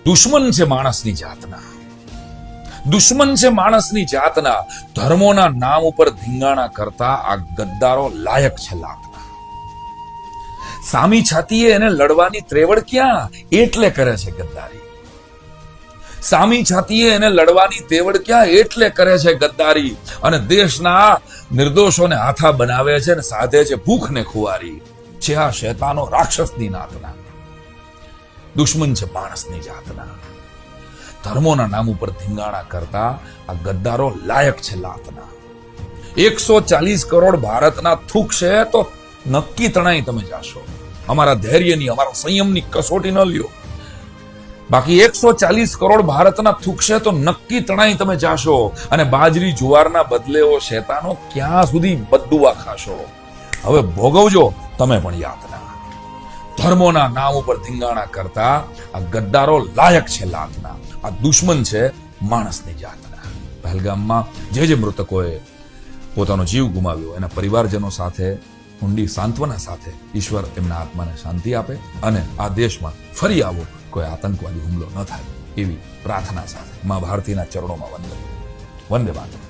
દુશ્મન છે માણસની જાતના, દુશ્મન છે માણસની જાતના. ધર્મોના નામ ઉપર ધીંગાણા કરતા આ ગદ્દારો લાયક છે લાતના. સામી છાતીએ એને લડવાની ત્રેવડ ક્યાં, એટલે કરે છે ગદ્દારી. સામી છાતીએ એને લડવાની તેવડ ક્યાં, એટલે કરે છે ગદ્દારી. અને દેશના નિર્દોષોને હાથા બનાવે છે અને સાધે છે ભૂખને ખુવારી. છે આ શૈતાનો રાક્ષસની નાતના. દુશ્મન છે માણસની જાતના. ધર્મોના નામ ઉપર ધીંગાણા કરતા આ ગદ્દારો લાયક છે લાતના. 140 કરોડ ભારતના થૂકશે તો નક્કી તણાઈ તમે જાશો. અમારા ધૈર્યની, અમારા સંયમની કસોટી ન લ્યો. બાકી 140 કરોડ ભારતના થૂકશે તો નક્કી તણાઈ તમે જાશો. અને બાજરી જુવારના બદલેઓ શેતાનો ક્યાં સુધી બદદુઆ ખાશો. હવે ભોગવજો તમે પણ યાતના. ધર્મોના નામ ઉપર ધીંગાણા કરતા આ ગદ્દારો લાયક છે લાતના. આ દુશ્મન છે માણસની જાતના. પહેલગામમાં જે મૃતકોએ પોતાનો જીવ ગુમાવ્યો એના પરિવારજનો સાથે ઊંડી સાંત્વના સાથે ઈશ્વર એમના આત્માને શાંતિ આપે અને આ દેશમાં ફરી આવો કોઈ આતંકવાદી હુમલો ન થાય એવી પ્રાર્થના સાથે મા ભારતીના ચરણોમાં વંદન. વંદે માતરમ.